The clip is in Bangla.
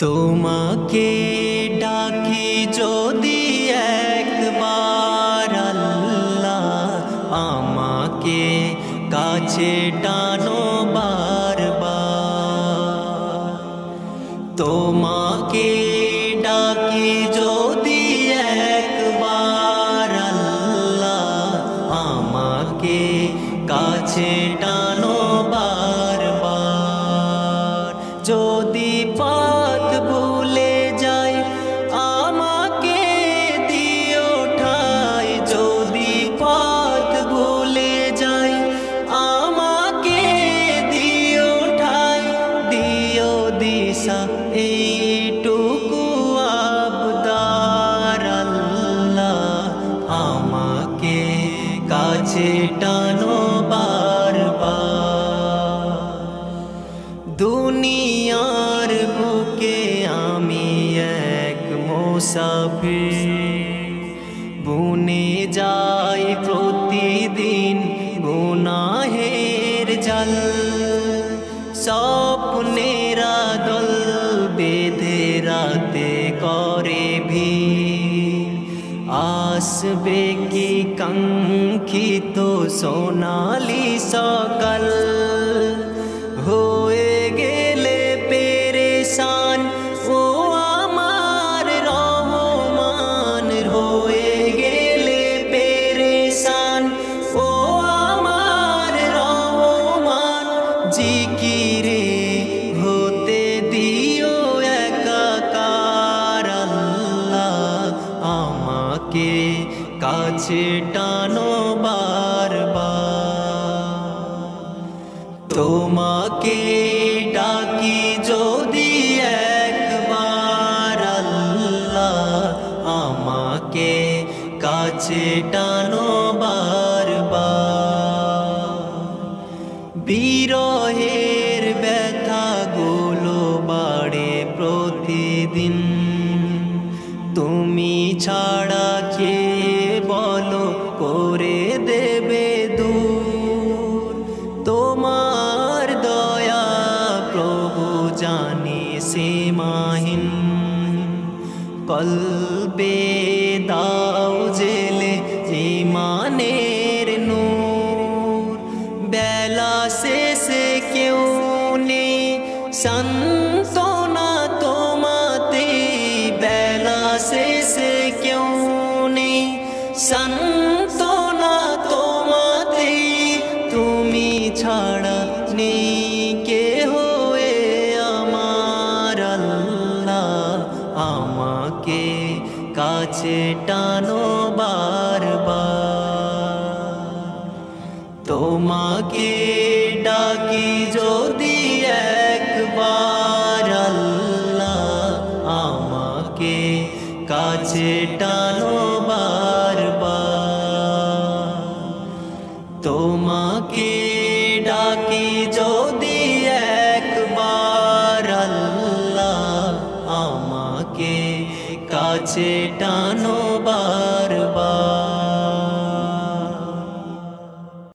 তোমাকে ডাকি যদি একবার আল্লাহ, আমাকে কাছে টানো বারবার। তোমাকে ডাকি যদি একবার আল্লাহ, আমাকে কাছে টানো বারবার। যদি পথ ভুলে যাই আমাকে দিও ঠাই, যদি পথ ভুলে যাই আমাকে দিও ঠাই, দিও দিশা এইটুকু আবদার আল্লাহ, আমাকে কাছে টানো বারবার। দুনিয়ার বুকে আমি এক মুসাফির, বুনে যাই প্রতিদিন গুনাহের জাল। স্বপ্নেরা দল বেঁধে রাতে করে ভিড়, আসবে কি কাঙ্ক্ষিত সোনালি সকাল। হয়ে গেলে পেরেশান ও আমার রহমান, হয়ে গেলে পেরেশান ও আমার রহমান। জিকিরে হতে দিও একাকার আল্লাহ, আমাকে কাছে টানো বারবার। তোমাকে ডাকি যদি একবার আল্লাহ, আমাকে কাছে টানো বারবার। বিরহের ব্যথাগুলো বাড়ে প্রতিদিন, তুমি ছাড়া কে বলো করে দেবে দূর। তোমার দয়া প্রভু জানি সীমাহীন, কলবে দাও জেলে ঈমানের নূর। বেলা শেষে কেউ নেই সান্ত্বনা তোমাতে, বেলা শেষে কেউ নেই সান্ত্বনা তোমাতে। তুমি ছাড়া নেই কেহ এ আমার আল্লাহ, আমাকে কাছে টানো বারবার। তোমাকে ডাকি যদি একবার আল্লাহ, আমাকে কাছে টানো বারবার। তোমাকে ডাকি যদি একবার আল্লাহ, আমাকে কাছে টানো